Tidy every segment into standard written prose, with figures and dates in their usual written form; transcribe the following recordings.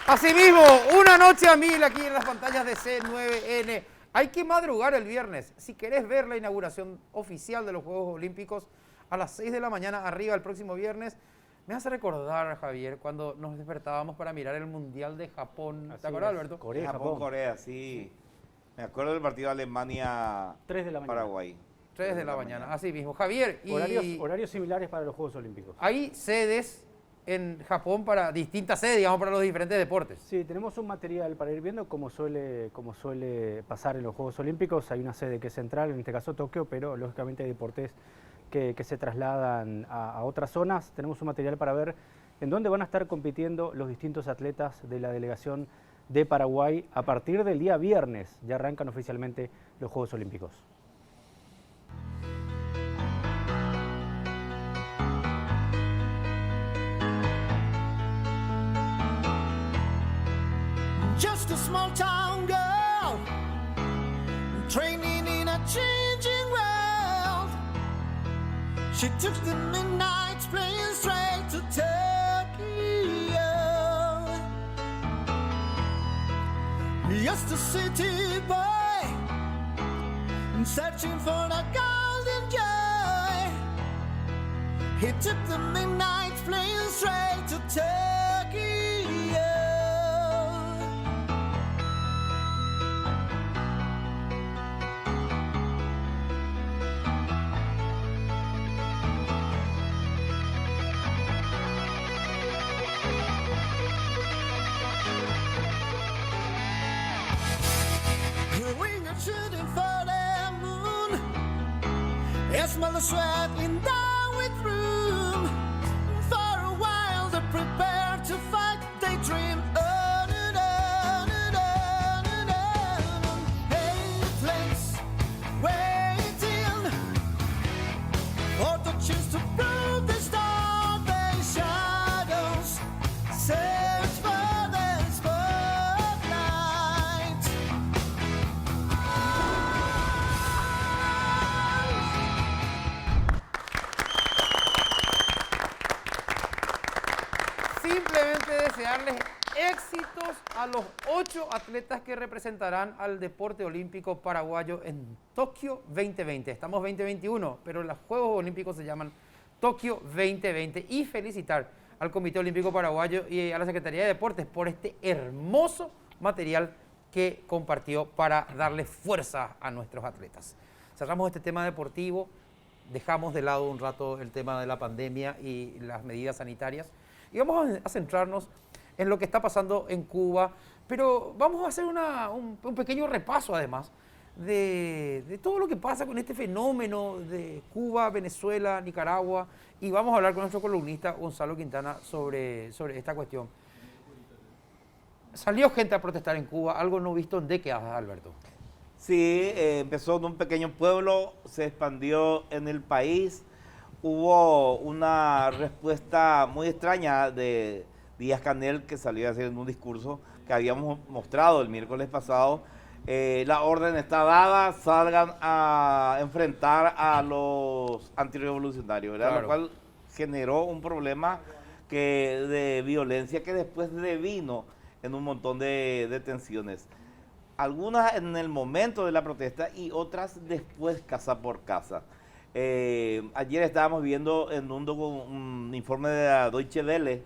Asimismo, una noche a 1000 aquí en las pantallas de C9N. Hay que madrugar el viernes. Si querés ver la inauguración oficial de los Juegos Olímpicos a las 6 de la mañana arriba el próximo viernes, me hace recordar, Javier, cuando nos despertábamos para mirar el Mundial de Japón. ¿Te acuerdas, Alberto? Corea, Japón, Corea, sí. Me acuerdo del partido de Alemania, 3 de la mañana. Paraguay. 3 de la mañana, así mismo. Javier, y horarios similares para los Juegos Olímpicos. hay sedes en Japón para distintas sedes, digamos, para los diferentes deportes. Sí, tenemos un material para ir viendo como suele pasar en los Juegos Olímpicos. Hay una sede que es central, en este caso Tokio, pero lógicamente hay deportes que se trasladan a otras zonas. Tenemos un material para ver en dónde van a estar compitiendo los distintos atletas de la delegación de Paraguay a partir del día viernes. Ya arrancan oficialmente los Juegos Olímpicos. Just a small town girl, training in a changing world. She took the midnight plane straight to Tokyo. Just a city boy, searching for the golden joy. He took the midnight plane straight to Tokyo. Shooting for the moon, a smell of sweat in down with room. For a while they're prepared to fight, they dream on and on and on and on. Hey, flames waiting for the chance to prove the star. They shadows search for the spotlight. Simplemente desearles éxitos a los 8 atletas que representarán al deporte olímpico paraguayo en Tokio 2020. Estamos 2021, pero los Juegos Olímpicos se llaman Tokio 2020. Y felicitar al Comité Olímpico Paraguayo y a la Secretaría de Deportes por este hermoso material que compartió para darle fuerza a nuestros atletas. Cerramos este tema deportivo, dejamos de lado un rato el tema de la pandemia y las medidas sanitarias y vamos a centrarnos en lo que está pasando en Cuba, pero vamos a hacer un pequeño repaso además de todo lo que pasa con este fenómeno de Cuba, Venezuela, Nicaragua, y vamos a hablar con nuestro columnista Gonzalo Quintana sobre esta cuestión. Salió gente a protestar en Cuba, algo no visto en décadas, Alberto. Sí, empezó en un pequeño pueblo, se expandió en el país. Hubo una respuesta muy extraña de Díaz-Canel, que salió a hacer un discurso que habíamos mostrado el miércoles pasado. La orden está dada, salgan a enfrentar a los antirrevolucionarios, ¿verdad? Claro. Lo cual generó un problema de violencia que después devino en un montón de tensiones. Algunas en el momento de la protesta y otras después, casa por casa. Ayer estábamos viendo en un informe de la Deutsche Welle,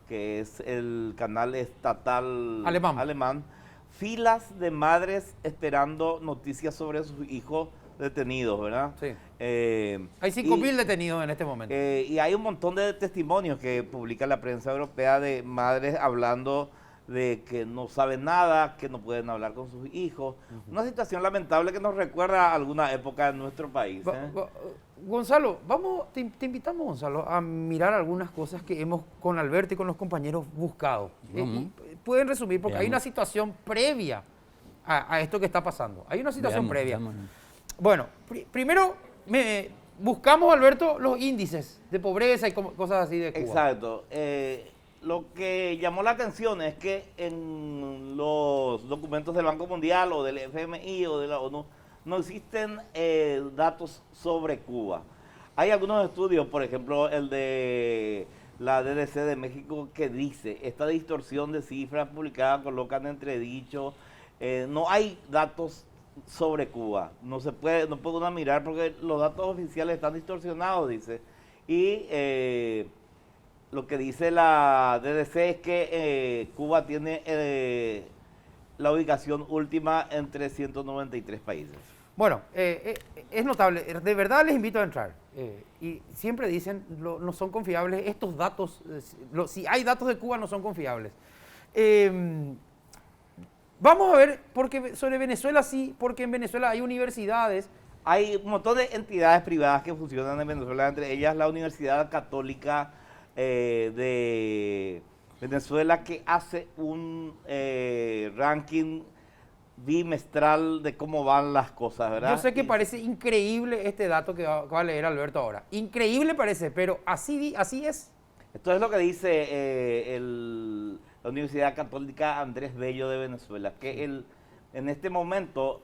que es el canal estatal alemán, filas de madres esperando noticias sobre sus hijos detenidos, ¿verdad? Sí. Hay 5.000 detenidos en este momento. Y hay un montón de testimonios que publica la prensa europea de madres hablando de que no saben nada, que no pueden hablar con sus hijos. Una situación lamentable que nos recuerda a alguna época en nuestro país. Gonzalo, te invitamos, Gonzalo, a mirar algunas cosas que hemos con Alberto y con los compañeros buscado. Pueden resumir, porque hay una situación previa a esto que está pasando. Hay una situación previa. Bueno, primero buscamos, Alberto, los índices de pobreza y cosas así de Cuba. Exacto. Lo que llamó la atención es que en los documentos del Banco Mundial o del FMI o de la ONU no existen datos sobre Cuba. Hay algunos estudios, por ejemplo, el de la DDC de México, que dice, esta distorsión de cifras publicadas colocan entredicho, no hay datos sobre Cuba, no puede uno mirar porque los datos oficiales están distorsionados, dice. Y lo que dice la DDC es que Cuba tiene la ubicación última entre 193 países. Bueno, es notable, de verdad les invito a entrar. Y siempre dicen, no son confiables estos datos, si hay datos de Cuba no son confiables. Vamos a ver, porque sobre Venezuela sí, porque en Venezuela hay universidades. Hay un montón de entidades privadas que funcionan en Venezuela, entre ellas la Universidad Católica de Venezuela, que hace un ranking bimestral de cómo van las cosas, ¿verdad? Yo sé que parece increíble este dato que va a leer Alberto ahora. Increíble parece, pero así es. Esto es lo que dice la Universidad Católica Andrés Bello de Venezuela, que en este momento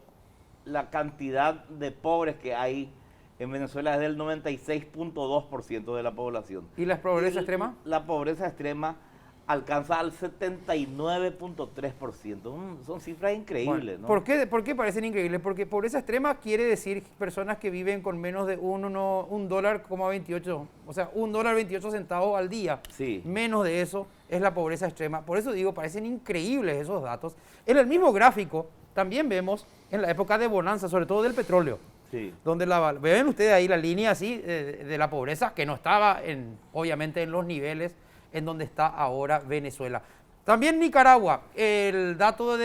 la cantidad de pobres que hay en Venezuela es del 96.2% de la población. ¿Y la pobreza extrema? La pobreza extrema alcanza al 79.3%. Son cifras increíbles, Bueno, ¿no? ¿Por qué parecen increíbles? Porque pobreza extrema quiere decir personas que viven con menos de $1.28, o sea, $1.28 al día. Sí. Menos de eso es la pobreza extrema. Por eso digo, parecen increíbles esos datos. En el mismo gráfico también vemos en la época de bonanza, sobre todo del petróleo. Sí. Donde ven ustedes ahí la línea así de la pobreza, que no estaba obviamente en los niveles en donde está ahora Venezuela. También Nicaragua, el dato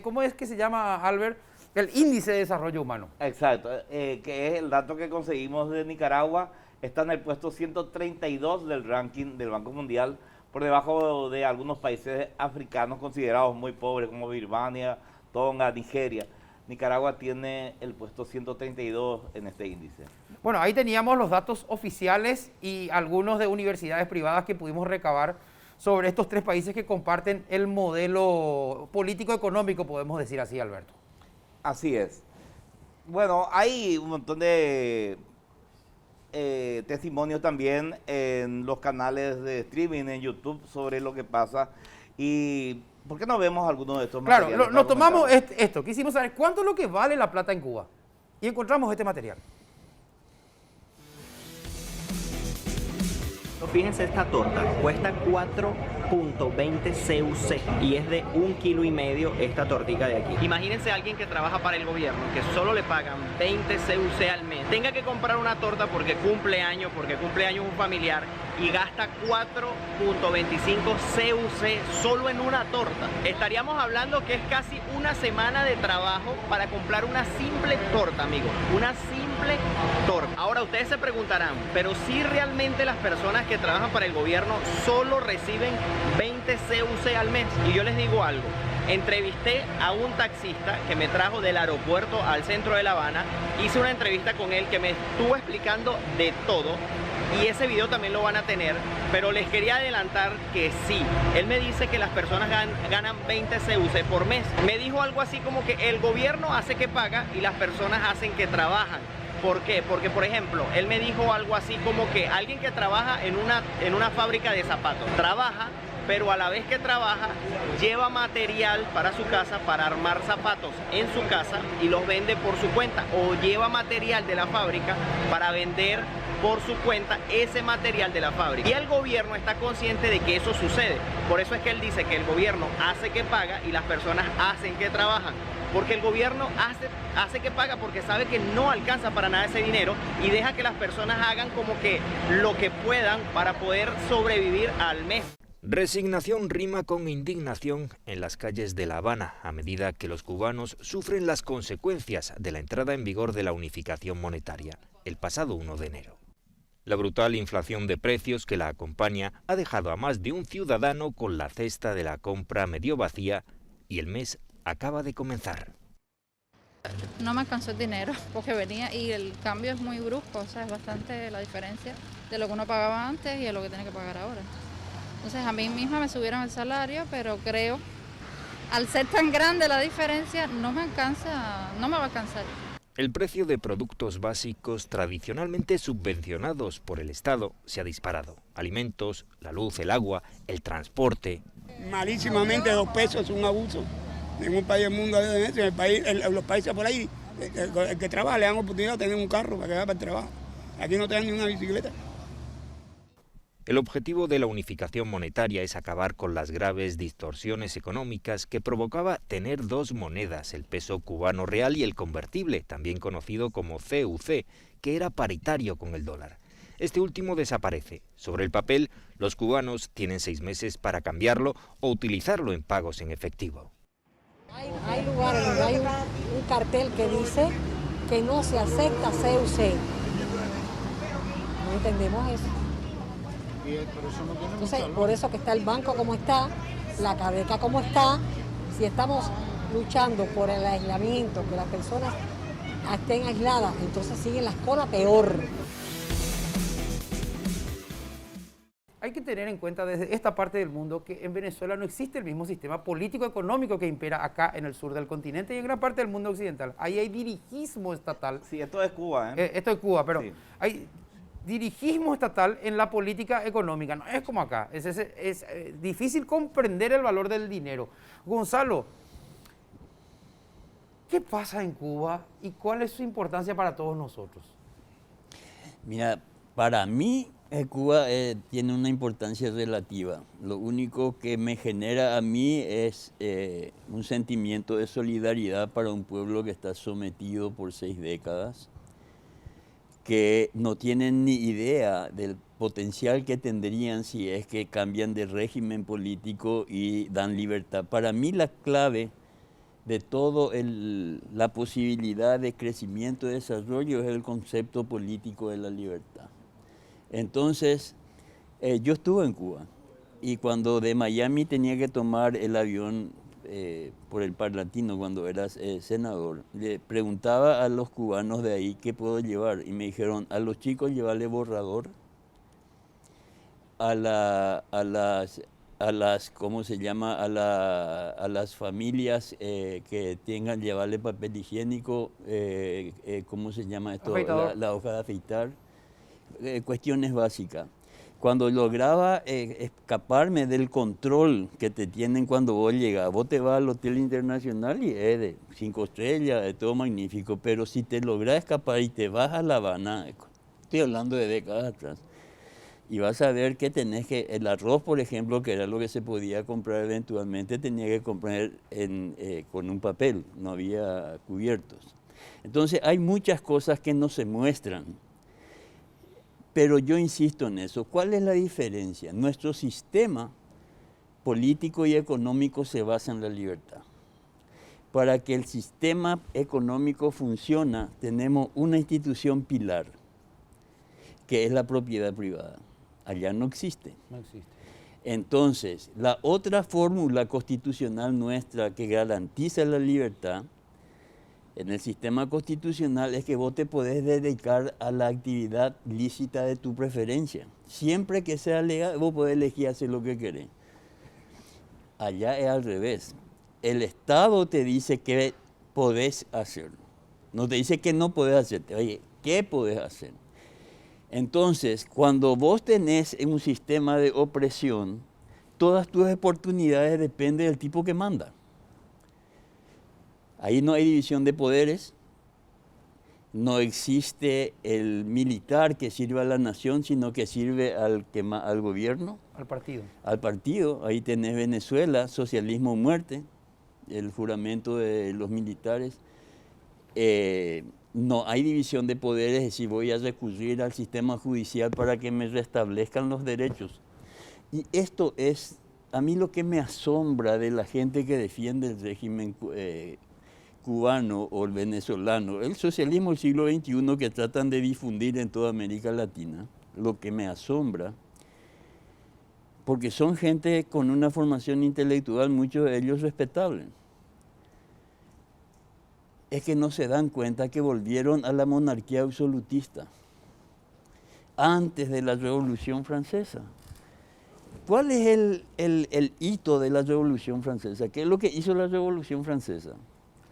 ¿cómo es que se llama, Albert? El índice de desarrollo humano. Exacto, que es el dato que conseguimos de Nicaragua, está en el puesto 132 del ranking del Banco Mundial, por debajo de algunos países africanos considerados muy pobres, como Birmania, Tonga, Nigeria. Nicaragua tiene el puesto 132 en este índice. Bueno, ahí teníamos los datos oficiales y algunos de universidades privadas que pudimos recabar sobre estos tres países que comparten el modelo político-económico, podemos decir así, Alberto. Así es. Bueno, hay un montón de testimonios también en los canales de streaming en YouTube sobre lo que pasa. Y ¿por qué no vemos algunos de estos materiales? Claro, nos tomamos esto, quisimos saber cuánto es lo que vale la plata en Cuba. Y encontramos este material. Fíjense, esta torta cuesta 4.20 CUC y es de 1,5 kilos esta tortica de aquí. Imagínense a alguien que trabaja para el gobierno, que solo le pagan 20 CUC al mes, tenga que comprar una torta porque cumple años un familiar y gasta 4.25 CUC solo en una torta. Estaríamos hablando que es casi una semana de trabajo para comprar una simple torta, amigos. Una simple torta. Ahora ustedes se preguntarán, pero si realmente las personas que trabajan para el gobierno solo reciben 20 CUC al mes. Y yo les digo algo, entrevisté a un taxista que me trajo del aeropuerto al centro de La Habana, hice una entrevista con él que me estuvo explicando de todo y ese video también lo van a tener, pero les quería adelantar que sí, él me dice que las personas ganan 20 CUC por mes. Me dijo algo así como que el gobierno hace que paga y las personas hacen que trabajan. ¿Por qué? Porque, por ejemplo, él me dijo algo así como que alguien que trabaja en una fábrica de zapatos, trabaja, pero a la vez que trabaja, lleva material para su casa para armar zapatos en su casa y los vende por su cuenta, o lleva material de la fábrica para vender por su cuenta ese material de la fábrica. Y el gobierno está consciente de que eso sucede. Por eso es que él dice que el gobierno hace que paga y las personas hacen que trabajan. Porque el gobierno hace que paga porque sabe que no alcanza para nada ese dinero y deja que las personas hagan como que lo que puedan para poder sobrevivir al mes. Resignación rima con indignación en las calles de La Habana a medida que los cubanos sufren las consecuencias de la entrada en vigor de la unificación monetaria el pasado 1 de enero. La brutal inflación de precios que la acompaña ha dejado a más de un ciudadano con la cesta de la compra medio vacía y el mes acaba de comenzar. No me alcanzó el dinero porque venía y el cambio es muy brusco, o sea, es bastante la diferencia de lo que uno pagaba antes y de lo que tiene que pagar ahora. Entonces a mí misma me subieron el salario, pero creo, al ser tan grande la diferencia, no me va a alcanzar. El precio de productos básicos tradicionalmente subvencionados por el Estado se ha disparado, alimentos, la luz, el agua, el transporte. Malísimamente 2 pesos es un abuso. En un país del mundo, en el país, los países por ahí, el que trabaja le dan oportunidad de tener un carro para que vaya para el trabajo. Aquí no te dan ni una bicicleta. El objetivo de la unificación monetaria es acabar con las graves distorsiones económicas que provocaba tener 2 monedas, el peso cubano real y el convertible, también conocido como CUC, que era paritario con el dólar. Este último desaparece. Sobre el papel, los cubanos tienen 6 meses para cambiarlo o utilizarlo en pagos en efectivo. Hay lugares donde hay un cartel que dice que no se acepta CUC. No entendemos eso. Entonces, por eso que está el banco como está, la cadeca como está. Si estamos luchando por el aislamiento, que las personas estén aisladas, entonces siguen las colas peor. Hay que tener en cuenta desde esta parte del mundo que en Venezuela no existe el mismo sistema político-económico que impera acá en el sur del continente y en gran parte del mundo occidental. Ahí hay dirigismo estatal. Sí, esto es Cuba, ¿eh? Esto es Cuba, pero Sí. hay dirigismo estatal en la política económica. No es como acá. Es difícil comprender el valor del dinero. Gonzalo, ¿qué pasa en Cuba y cuál es su importancia para todos nosotros? Mira, para mí Cuba tiene una importancia relativa. Lo único que me genera a mí es un sentimiento de solidaridad para un pueblo que está sometido por 6 décadas, que no tienen ni idea del potencial que tendrían si es que cambian de régimen político y dan libertad. Para mí la clave de todo la posibilidad de crecimiento y desarrollo es el concepto político de la libertad. Entonces, yo estuve en Cuba y cuando de Miami tenía que tomar el avión por el Parlatino cuando era senador, le preguntaba a los cubanos de ahí qué puedo llevar y me dijeron, a los chicos llevarle borrador, a las ¿cómo se llama? A las familias que tengan llevarle papel higiénico, ¿cómo se llama esto? La hoja de afeitar. Cuestiones básicas. Cuando lograba escaparme del control que te tienen cuando vos llegas, vos te vas al Hotel Internacional y es de 5 estrellas, es todo magnífico, pero si te logras escapar y te vas a La Habana, estoy hablando de décadas atrás, y vas a ver que tenés que, el arroz, por ejemplo, que era lo que se podía comprar eventualmente, tenía que comprar con un papel, no había cubiertos. Entonces hay muchas cosas que no se muestran. Pero yo insisto en eso. ¿Cuál es la diferencia? Nuestro sistema político y económico se basa en la libertad. Para que el sistema económico funcione, tenemos una institución pilar, que es la propiedad privada. Allá no existe. No existe. Entonces, la otra fórmula constitucional nuestra que garantiza la libertad en el sistema constitucional es que vos te podés dedicar a la actividad lícita de tu preferencia. Siempre que sea legal, vos podés elegir hacer lo que querés. Allá es al revés. El Estado te dice qué podés hacer. No te dice que no podés hacer. Oye, ¿qué podés hacer? Entonces, cuando vos tenés un sistema de opresión, todas tus oportunidades dependen del tipo que manda. Ahí no hay división de poderes, no existe el militar que sirve a la nación, sino que sirve al gobierno. Al partido. Al partido. Ahí tenés Venezuela, socialismo o muerte, el juramento de los militares. No hay división de poderes, es decir, voy a recurrir al sistema judicial para que me restablezcan los derechos. Y esto es, a mí lo que me asombra de la gente que defiende el régimen cubano o el venezolano, el socialismo del siglo XXI que tratan de difundir en toda América Latina, lo que me asombra, porque son gente con una formación intelectual, muchos de ellos respetables, es que no se dan cuenta que volvieron a la monarquía absolutista antes de la Revolución Francesa. ¿Cuál es el hito de la Revolución Francesa? ¿Qué es lo que hizo la Revolución Francesa?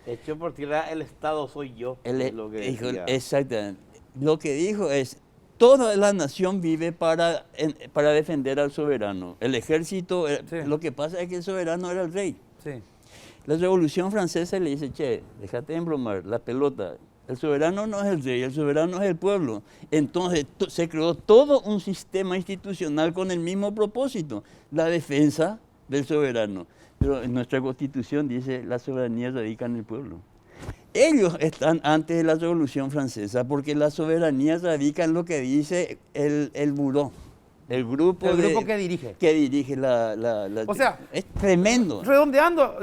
Hecho por tierra, el Estado soy yo. Es lo que decía. Exactamente. Lo que dijo es, toda la nación vive para defender al soberano. El ejército, lo que pasa es que el soberano era el rey. Sí. La Revolución Francesa le dice, che, déjate de embromar, la pelota. El soberano no es el rey, el soberano es el pueblo. Entonces se creó todo un sistema institucional con el mismo propósito, la defensa del soberano. Pero en nuestra Constitución dice, la soberanía radica en el pueblo. Ellos están antes de la Revolución Francesa porque la soberanía radica en lo que dice el buró. El grupo que dirige. Que dirige O sea, es tremendo. Redondeando,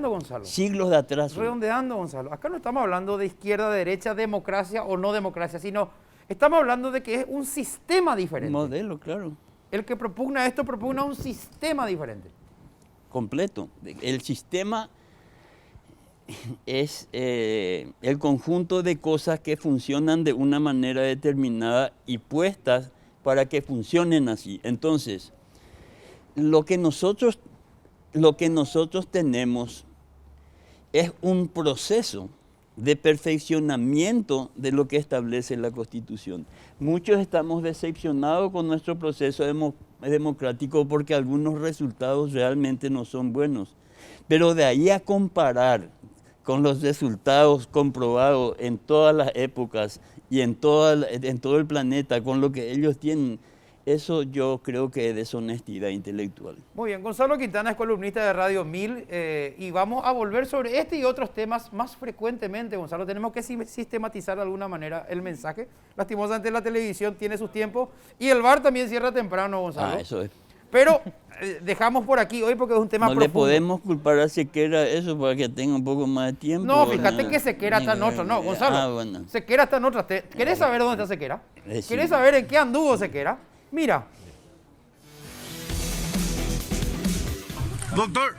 Gonzalo. Siglos de atraso. Redondeando, Gonzalo. Acá no estamos hablando de izquierda, derecha, democracia o no democracia, sino estamos hablando de que es un sistema diferente. Un modelo, claro. El que propugna esto propugna un sistema diferente. Completo. El sistema es el conjunto de cosas que funcionan de una manera determinada y puestas para que funcionen así. Entonces, lo que nosotros tenemos es un proceso de perfeccionamiento de lo que establece la Constitución. Muchos estamos decepcionados con nuestro proceso democrático porque algunos resultados realmente no son buenos. Pero de ahí a comparar con los resultados comprobados en todas las épocas y en todo el planeta, con lo que ellos tienen, eso yo creo que es deshonestidad intelectual. Muy bien, Gonzalo Quintana es columnista de Radio 1000 y vamos a volver sobre este y otros temas más frecuentemente, Gonzalo. Tenemos que sistematizar de alguna manera el mensaje. Lastimosamente la televisión tiene sus tiempos y el bar también cierra temprano, Gonzalo. Eso es. Pero dejamos por aquí hoy porque es un tema profundo. No le podemos culpar a Sequera eso para que tenga un poco más de tiempo. No, fíjate que Sequera está en otra, no, Gonzalo. Bueno. Sequera está en otra. ¿Querés saber dónde está Sequera? ¿Querés saber en qué anduvo Sequera? Mira. Doctor,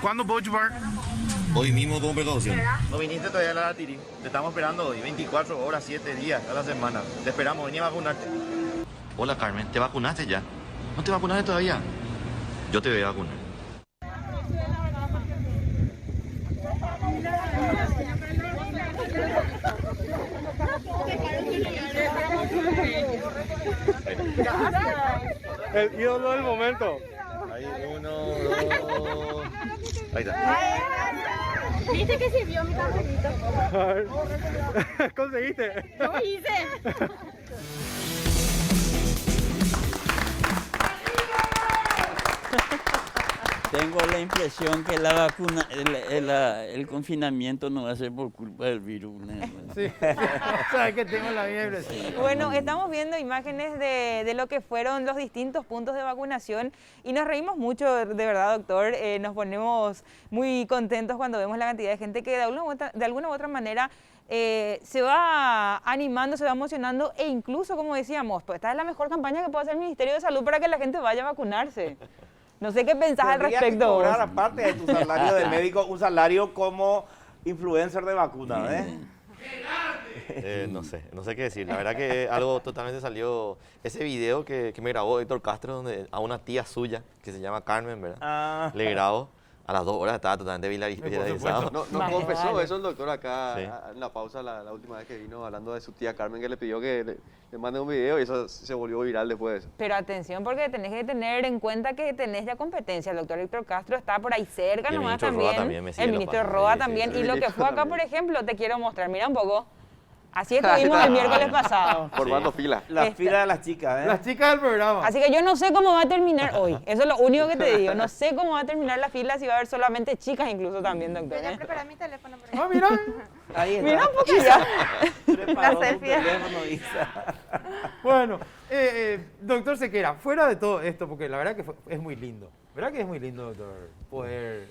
¿cuándo puedo chupar? Hoy mismo con precaución. No viniste todavía a la Tiri. Te estamos esperando hoy, 24 horas, 7 días a la semana. Te esperamos, vení a vacunarte. Hola Carmen, ¿te vacunaste ya? ¿No te vacunaste todavía? Yo te voy a vacunar. El ídolo del momento. Ahí, 1, 2. Ahí está. ¿Viste que sirvió mi cartelito? ¿Conseguiste? Lo hice. Tengo la impresión que la vacuna, el confinamiento no va a ser por culpa del virus. Sí, sabes que tengo la misma impresión. Bueno, estamos viendo imágenes de lo que fueron los distintos puntos de vacunación y nos reímos mucho, de verdad, doctor. Nos ponemos muy contentos cuando vemos la cantidad de gente que de alguna u otra manera se va animando, se va emocionando e incluso, como decíamos, pues esta es la mejor campaña que puede hacer el Ministerio de Salud para que la gente vaya a vacunarse. No sé qué pensás al respecto. Tendría que cobrar, aparte de tu salario de médico, un salario como influencer de vacuna, No sé qué decir. La verdad que algo totalmente salió. Ese video que me grabó Héctor Castro, donde a una tía suya, que se llama Carmen, ¿verdad? Le grabó. A las 2 horas estaba totalmente viralizado. No confesó eso el doctor acá en la pausa la última vez que vino hablando de su tía Carmen, que le pidió que le mande un video y eso se volvió viral después. Pero atención, porque tenés que tener en cuenta que tenés ya competencia. El doctor Héctor Castro está por ahí cerca nomás también. El ministro Roa también. Y lo que fue acá, por ejemplo, te quiero mostrar. Mira un poco. Así estuvimos el miércoles pasado. Formando fila. La fila de las chicas, Las chicas del programa. Así que yo no sé cómo va a terminar hoy. Eso es lo único que te digo. No sé cómo va a terminar la fila, si va a haber solamente chicas incluso también, doctor. Voy a preparar mi teléfono. Mira. Ahí está. Mira un poco ya. Preparó La selfie. tu teléfono, Isa. Bueno, doctor Sequera, fuera de todo esto, porque la verdad que es muy lindo. ¿Verdad que es muy lindo, doctor? Poder...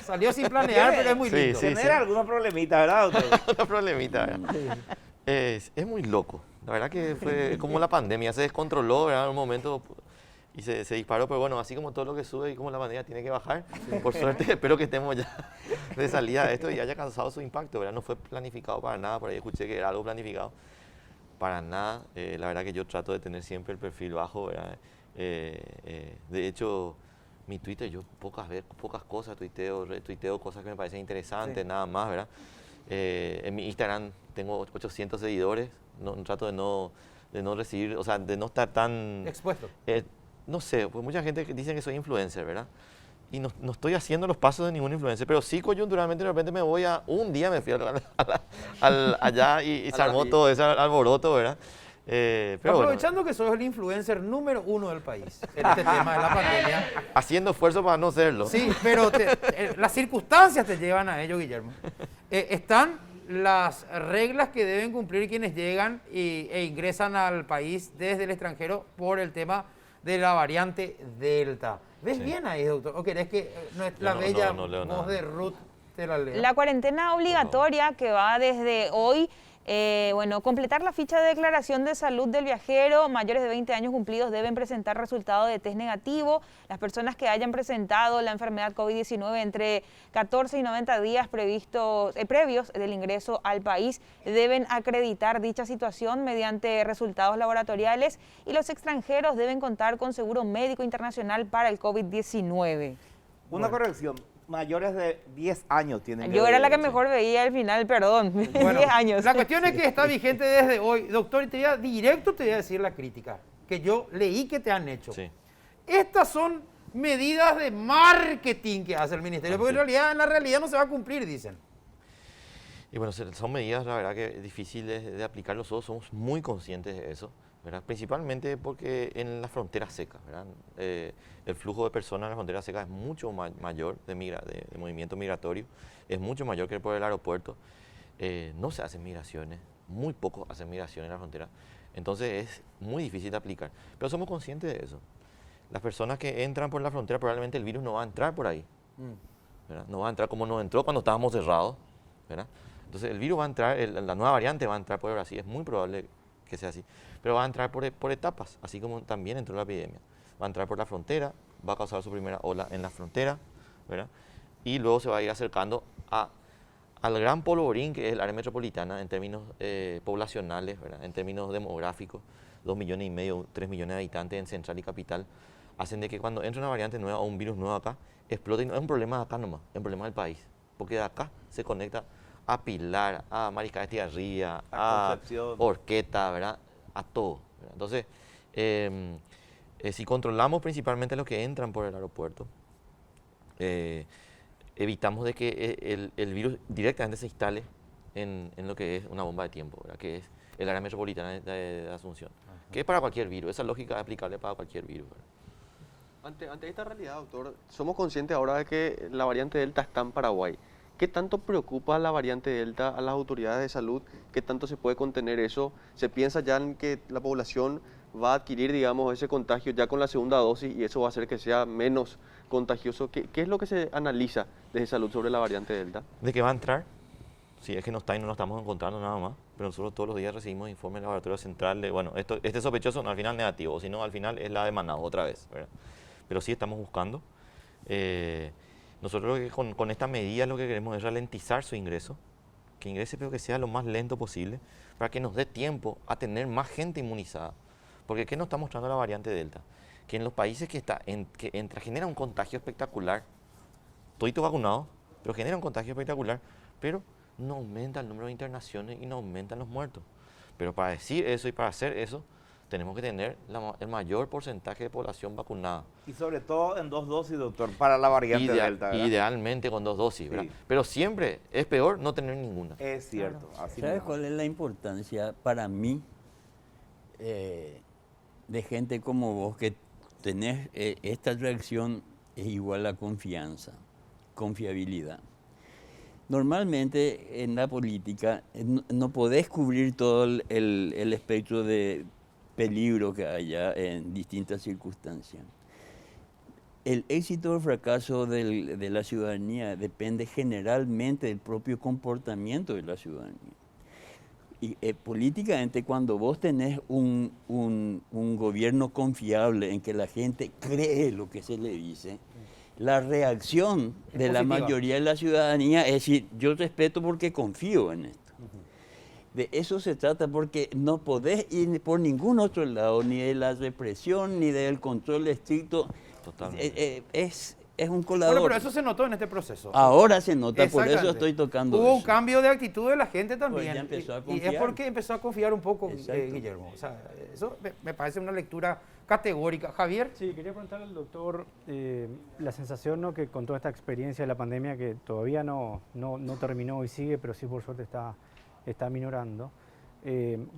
Salió sin planear, pero es muy lindo. Tener alguna problemita, ¿verdad, doctor? Una problemita, ¿verdad? Es muy loco. La verdad que fue como la pandemia, se descontroló, ¿verdad? En un momento y se disparó, pero bueno, así como todo lo que sube y como la pandemia tiene que bajar, por suerte espero que estemos ya de salida de esto y haya causado su impacto, ¿verdad? No fue planificado para nada, por ahí escuché que era algo planificado. Para nada, la verdad que yo trato de tener siempre el perfil bajo, ¿verdad? De hecho... Mi Twitter, yo pocas cosas retuiteo cosas que me parecen interesantes, nada más, ¿verdad? En mi Instagram tengo 800 seguidores, trato de no de no recibir, o sea, de no estar tan... Expuesto. No sé, pues mucha gente dice que soy influencer, ¿verdad? Y no estoy haciendo los pasos de ningún influencer, pero sí coyunturalmente de repente me voy un día me fui allá y se armó todo ese alboroto, ¿verdad? Pero aprovechando que sos el influencer número 1 del país en este tema de la pandemia. Haciendo esfuerzo para no serlo. Sí, pero las circunstancias te llevan a ello, Guillermo. Están las reglas que deben cumplir quienes llegan e ingresan al país desde el extranjero por el tema de la variante Delta. ¿Ves bien ahí, doctor? ¿O querés que la bella voz de Ruth te la lea? La cuarentena obligatoria que va desde hoy, completar la ficha de declaración de salud del viajero. Mayores de 20 años cumplidos deben presentar resultado de test negativo. Las personas que hayan presentado la enfermedad COVID-19 entre 14 y 90 días previos del ingreso al país deben acreditar dicha situación mediante resultados laboratoriales, y los extranjeros deben contar con seguro médico internacional para el COVID-19. Una corrección. Mayores de 10 años tienen. Yo era la que mejor veía al final, perdón, 10 años. La cuestión es que está vigente desde hoy. Doctor, y te voy a decir la crítica que yo leí que te han hecho. Sí. Estas son medidas de marketing que hace el ministerio, porque en la realidad no se va a cumplir, dicen. Y bueno, son medidas, la verdad, que difíciles de aplicar. Nosotros somos muy conscientes de eso, ¿verdad? Principalmente porque en las fronteras secas, ¿verdad? El flujo de personas en las fronteras secas es mucho mayor de movimiento migratorio, es mucho mayor que por el aeropuerto. No se hacen migraciones, muy pocos hacen migraciones en la frontera, entonces es muy difícil de aplicar. Pero somos conscientes de eso. Las personas que entran por la frontera, probablemente el virus no va a entrar por ahí, ¿verdad? No va a entrar como nos entró cuando estábamos cerrados, ¿verdad? Entonces el virus va a entrar, la nueva variante va a entrar por Brasil, es muy probable que sea así, pero va a entrar por etapas, así como también entró la epidemia. Va a entrar por la frontera, va a causar su primera ola en la frontera, ¿verdad? Y luego se va a ir acercando al gran polvorín que es el área metropolitana en términos poblacionales, ¿verdad? En términos demográficos, 2,5 millones, 3 millones de habitantes en Central y Capital, hacen de que cuando entra una variante nueva o un virus nuevo acá, explote. Y no es un problema de acá nomás, es un problema del país, porque de acá se conecta a Pilar, a Mariscal de Estigarribia, a Horqueta, ¿verdad? A todo, ¿verdad? Entonces, si controlamos principalmente los que entran por el aeropuerto, evitamos de que el virus directamente se instale en lo que es una bomba de tiempo, ¿verdad? Que es el área metropolitana de Asunción, que es para cualquier virus. Esa lógica es aplicable para cualquier virus, ¿verdad? Ante esta realidad, doctor, somos conscientes ahora de que la variante Delta está en Paraguay. ¿Qué tanto preocupa la variante Delta a las autoridades de salud? ¿Qué tanto se puede contener eso? ¿Se piensa ya en que la población va a adquirir, digamos, ese contagio ya con la segunda dosis y eso va a hacer que sea menos contagioso? ¿Qué es lo que se analiza desde salud sobre la variante Delta? De que va a entrar, si es que no está y no nos estamos encontrando nada más, pero nosotros todos los días recibimos informes del laboratorio central de, bueno, este sospechoso no, al final negativo, o si no, al final es la de Manado otra vez, ¿verdad? Pero sí estamos buscando. Nosotros con esta medida lo que queremos es ralentizar su ingreso, que ingrese pero que sea lo más lento posible, para que nos dé tiempo a tener más gente inmunizada. Porque ¿qué nos está mostrando la variante Delta? Que en los países que entra genera un contagio espectacular, todito vacunado, pero genera un contagio espectacular, pero no aumenta el número de internaciones y no aumentan los muertos. Pero para decir eso y para hacer eso, tenemos que tener el mayor porcentaje de población vacunada. Y sobre todo en 2 dosis, doctor, para la variante Delta, ¿verdad? Idealmente con 2 dosis, ¿verdad? Sí. Pero siempre es peor no tener ninguna. Es cierto. Claro. ¿Sabes cuál es la importancia para mí de gente como vos, que tenés esta reacción es igual a confianza, confiabilidad? Normalmente en la política no podés cubrir todo el espectro de peligro que haya en distintas circunstancias. El éxito o fracaso de la ciudadanía depende generalmente del propio comportamiento de la ciudadanía. Y políticamente, cuando vos tenés un gobierno confiable en que la gente cree lo que se le dice, la reacción de la mayoría de la ciudadanía es decir, yo respeto porque confío en esto. De eso se trata, porque no podés ir por ningún otro lado, ni de la represión, ni del control estricto. Totalmente. Es es un colador. Bueno, pero eso se notó en este proceso. Ahora se nota, por eso Exactamente. estoy tocando Hubo un eso. cambio de actitud de la gente también. Pues ya empezó a y confiar. es porque empezó a confiar un poco, Exacto. Guillermo. O sea, eso me parece una lectura categórica. Javier. Sí, quería preguntarle al doctor la sensación, ¿no?, que con toda esta experiencia de la pandemia que todavía no terminó y sigue, pero sí por suerte está minorando.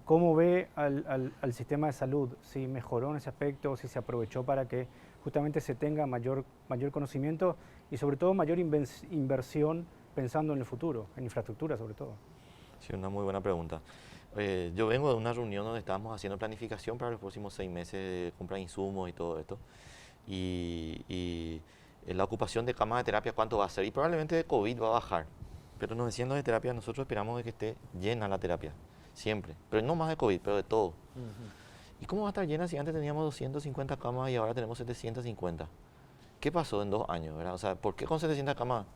¿Cómo ve al sistema de salud? ¿Si mejoró en ese aspecto? ¿Si se aprovechó para que justamente se tenga mayor conocimiento y sobre todo mayor inversión pensando en el futuro, en infraestructura sobre todo? Sí, una muy buena pregunta. Yo vengo de una reunión donde estábamos haciendo planificación para los próximos 6 meses de compra de insumos y todo esto. Y la ocupación de camas de terapia, ¿cuánto va a ser? Y probablemente de COVID va a bajar. Pero nos decían los de terapia, nosotros esperamos de que esté llena la terapia, siempre. Pero no más de COVID, pero de todo. ¿Y cómo va a estar llena si antes teníamos 250 camas y ahora tenemos 750? ¿Qué pasó en 2 años, verdad? O sea, ¿por qué con 700 camas?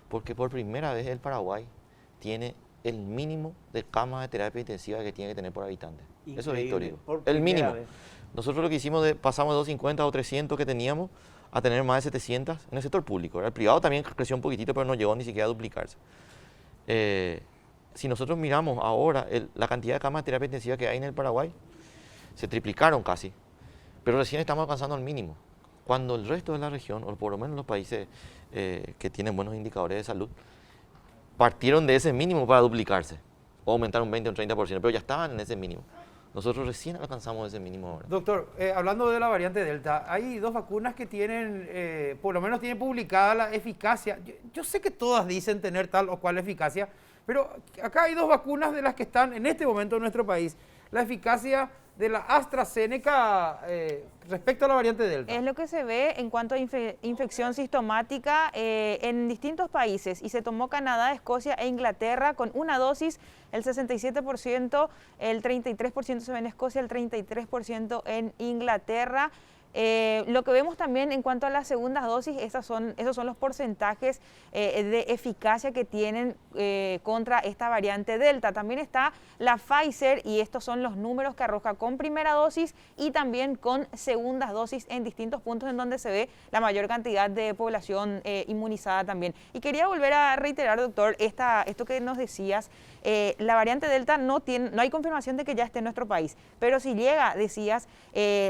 Porque por primera vez el Paraguay tiene el mínimo de camas de terapia intensiva que tiene que tener por habitante. Eso es histórico. El mínimo. Nosotros lo que hicimos, pasamos de 250 o 300 que teníamos a tener más de 700 en el sector público, ¿verdad? El privado también creció un poquitito, pero no llegó ni siquiera a duplicarse. Si nosotros miramos ahora la cantidad de camas de terapia intensiva que hay en el Paraguay, se triplicaron casi, pero recién estamos alcanzando el mínimo. Cuando el resto de la región, o por lo menos los países que tienen buenos indicadores de salud, partieron de ese mínimo para duplicarse, o aumentar un 20 o un 30%, pero ya estaban en ese mínimo. Nosotros recién alcanzamos ese mínimo ahora. Doctor, hablando de la variante Delta, hay 2 vacunas que tienen, por lo menos tienen publicada la eficacia. Yo sé que todas dicen tener tal o cual eficacia, pero acá hay 2 vacunas de las que están en este momento en nuestro país. La eficacia de la AstraZeneca respecto a la variante Delta. Es lo que se ve en cuanto a infección sistemática en distintos países, y se tomó Canadá, Escocia e Inglaterra con una dosis, el 67%, el 33% se ve en Escocia, el 33% en Inglaterra. Lo que vemos también en cuanto a las segundas dosis, esos son los porcentajes de eficacia que tienen contra esta variante Delta. También está la Pfizer, y estos son los números que arroja con primera dosis y también con segundas dosis en distintos puntos en donde se ve la mayor cantidad de población inmunizada también. Y quería volver a reiterar, doctor, esto que nos decías. La variante Delta no hay confirmación de que ya esté en nuestro país, pero si llega, decías,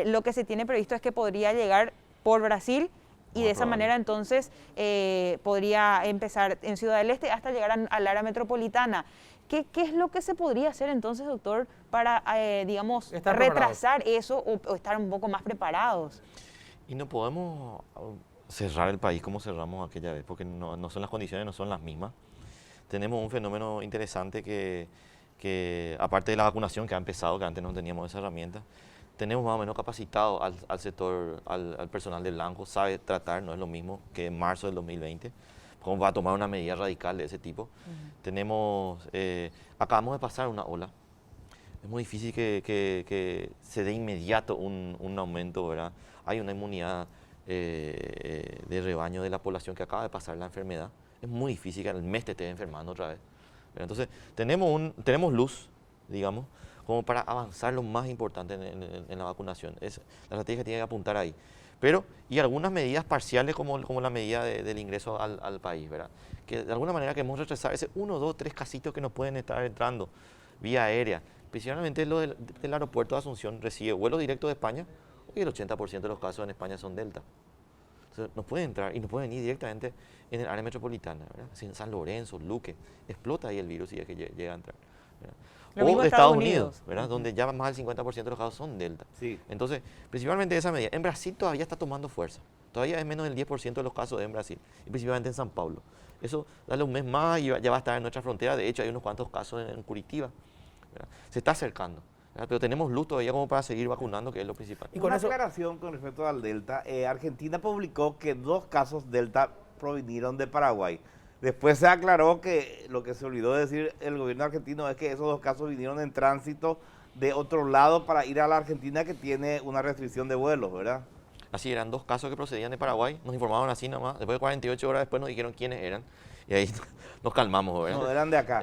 lo que se tiene previsto es que podría llegar por Brasil, y de esa manera entonces podría empezar en Ciudad del Este hasta llegar al área metropolitana. ¿Qué es lo que se podría hacer entonces, doctor, para, digamos, retrasar eso o estar un poco más preparados? Y no podemos cerrar el país como cerramos aquella vez, porque no son las condiciones, no son las mismas. Tenemos un fenómeno interesante que aparte de la vacunación que ha empezado, que antes no teníamos esa herramienta, tenemos más o menos capacitado al sector, al personal del blanco, sabe tratar, no es lo mismo que en marzo del 2020, cómo va a tomar una medida radical de ese tipo. Acabamos de pasar una ola, es muy difícil que se dé inmediato un aumento, ¿verdad? Hay una inmunidad de rebaño de la población que acaba de pasar la enfermedad. Es muy difícil que al mes te estés enfermando otra vez. Pero entonces, tenemos luz, digamos, como para avanzar lo más importante en la vacunación. La estrategia tiene que apuntar ahí. Pero, y algunas medidas parciales como la medida del ingreso al país, ¿verdad? Que de alguna manera queremos retrasar ese 1, 2, 3 casitos que nos pueden estar entrando vía aérea. Principalmente lo del aeropuerto de Asunción recibe vuelos directos de España, y el 80% de los casos en España son Delta. Entonces, nos pueden entrar y nos pueden ir directamente en el área metropolitana, ¿verdad? En San Lorenzo, Luque, explota ahí el virus y es que llega a entrar, ¿verdad? O de Estados Unidos, ¿verdad? Donde ya más del 50% de los casos son Delta. Sí. Entonces, principalmente esa medida. En Brasil todavía está tomando fuerza. Todavía es menos del 10% de los casos en Brasil, y principalmente en San Pablo. Eso, dale un mes más y ya va a estar en nuestra frontera. De hecho, hay unos cuantos casos en Curitiba, ¿verdad? Se está acercando. Pero tenemos luz todavía como para seguir vacunando, que es lo principal. Y con una aclaración con respecto al Delta, Argentina publicó que 2 casos Delta provinieron de Paraguay. Después se aclaró que lo que se olvidó decir el gobierno argentino es que esos 2 casos vinieron en tránsito de otro lado para ir a la Argentina, que tiene una restricción de vuelos, ¿verdad? Así eran 2 casos que procedían de Paraguay, nos informaron así nomás, después de 48 horas después nos dijeron quiénes eran. Y ahí nos calmamos, ¿verdad? No eran de acá.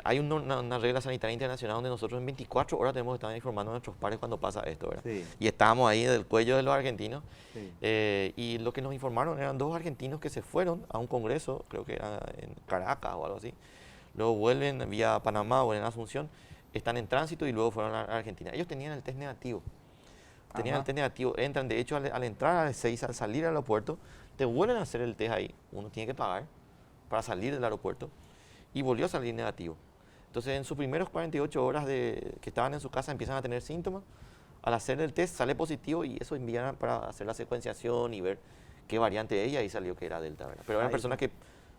Hay una regla sanitaria internacional donde nosotros en 24 horas tenemos que estar informando a nuestros pares cuando pasa esto, ¿verdad? Sí. Y estábamos ahí del cuello de los argentinos. Sí. Y lo que nos informaron eran 2 argentinos que se fueron a un congreso, creo que era en Caracas o algo así. Luego vuelven vía Panamá o en Asunción, están en tránsito y luego fueron a Argentina. Ellos tenían el test negativo. Tenían el test negativo, entran, de hecho al entrar a las 6, al salir al aeropuerto, te vuelven a hacer el test ahí. Uno tiene que pagar para salir del aeropuerto y volvió a salir negativo. Entonces en sus primeros 48 horas que estaban en su casa empiezan a tener síntomas. Al hacer el test sale positivo y eso envían para hacer la secuenciación y ver qué variante ella y salió que era Delta, ¿verdad? Pero eran personas que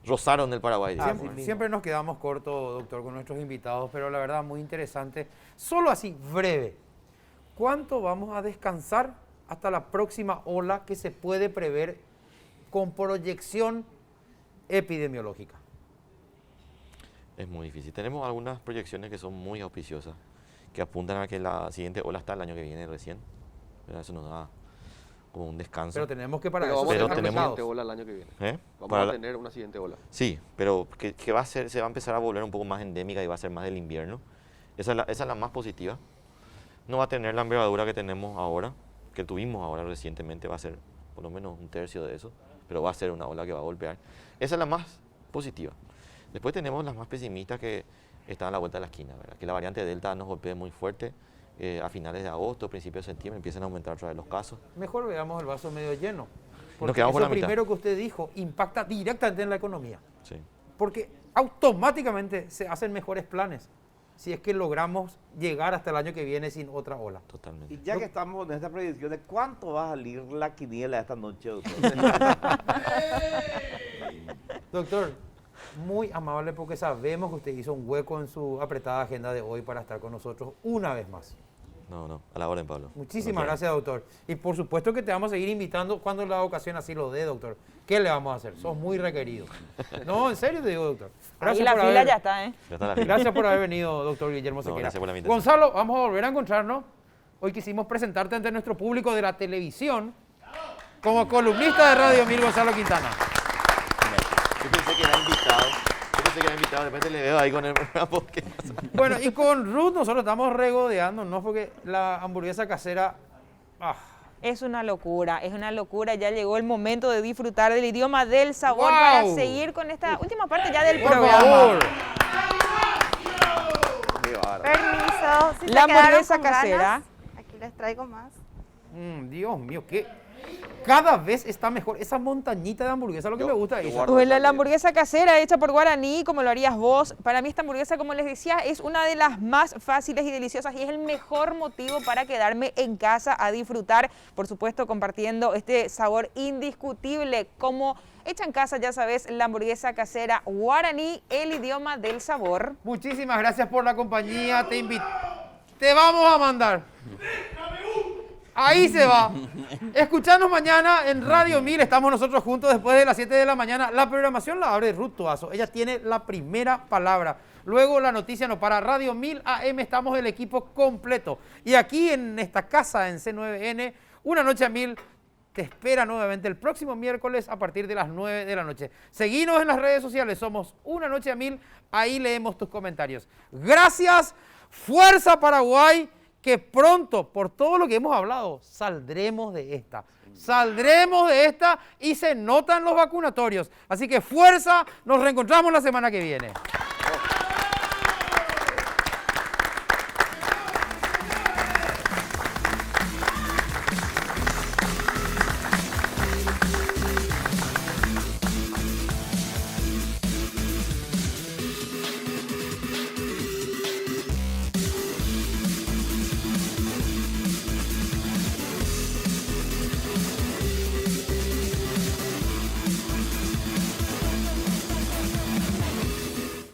rozaron del Paraguay. Digamos, Siempre nos quedamos cortos, doctor, con nuestros invitados, pero la verdad muy interesante. Solo así, breve, ¿cuánto vamos a descansar hasta la próxima ola que se puede prever con proyección epidemiológica? Es muy difícil. Tenemos algunas proyecciones que son muy auspiciosas, que apuntan a que la siguiente ola está el año que viene recién. Pero eso nos da como un descanso. Pero tenemos que para Pero eso vamos a tener tenemos una siguiente ola el año que viene. Vamos a tener una siguiente ola. Sí, pero que va a ser, se va a empezar a volver un poco más endémica y va a ser más del invierno. Esa es la más positiva. No va a tener la envergadura que tenemos ahora, que tuvimos ahora recientemente, va a ser por lo menos un tercio de eso, pero va a ser una ola que va a golpear. Esa es la más positiva. Después tenemos las más pesimistas que están a la vuelta de la esquina, ¿verdad? Que la variante Delta nos golpee muy fuerte. A finales de agosto, principios de septiembre, empiezan a aumentar otra vez los casos. Mejor veamos el vaso medio lleno. Nos Porque quedamos por eso la mitad. primero que usted dijo impacta directamente en la economía. Sí. Porque automáticamente se hacen mejores planes si es que logramos llegar hasta el año que viene sin otra ola. Totalmente. Y ya que estamos en esta predicción, ¿de cuánto va a salir la quiniela esta noche, doctor? Doctor, muy amable porque sabemos que usted hizo un hueco en su apretada agenda de hoy para estar con nosotros una vez más. No, a la orden, Pablo. Muchísimas gracias, doctor. Y por supuesto que te vamos a seguir invitando cuando la ocasión así lo dé, doctor. ¿Qué le vamos a hacer? Sos muy requerido. No, en serio te digo, doctor. Gracias. Y la fila ya está, ¿eh? Ya está la fila. Gracias por haber venido, doctor Guillermo Sequera. Gracias por la invitación. Gonzalo, vamos a volver a encontrarnos. Hoy quisimos presentarte ante nuestro público de la televisión como columnista de Radio 1000, Gonzalo Quintana. Yo pensé que era invitado, de repente le veo ahí con el programa. Bueno, y con Ruth nosotros estamos regodeándonos porque la hamburguesa casera... Es una locura, ya llegó el momento de disfrutar del idioma del sabor ¡Wow! para seguir con esta última parte ya del Por programa. favor. Permiso. Si La se quedaron hamburguesa con casera. ganas, aquí les traigo más. Dios mío, que cada vez está mejor. Esa montañita de hamburguesa, lo que me gusta es esa. Pues la hamburguesa casera hecha por Guaraní, como lo harías vos. Para mí esta hamburguesa, como les decía, es una de las más fáciles y deliciosas y es el mejor motivo para quedarme en casa a disfrutar, por supuesto, compartiendo este sabor indiscutible. Como hecha en casa, ya sabes, la hamburguesa casera Guaraní, el idioma del sabor. Muchísimas gracias por la compañía. Te vamos a mandar. Ahí se va. Escuchanos mañana en Radio 1000. Estamos nosotros juntos después de las 7 de la mañana. La programación la abre Ruth Toazo. Ella tiene la primera palabra. Luego la noticia no para. Radio 1000 AM estamos el equipo completo. Y aquí en esta casa en C9N, Una Noche a 1000 te espera nuevamente el próximo miércoles a partir de las 9 de la noche. Seguinos en las redes sociales. Somos Una Noche a 1000. Ahí leemos tus comentarios. Gracias. Fuerza Paraguay. Que pronto, por todo lo que hemos hablado, saldremos de esta. Saldremos de esta y se notan los vacunatorios. Así que fuerza, nos reencontramos la semana que viene.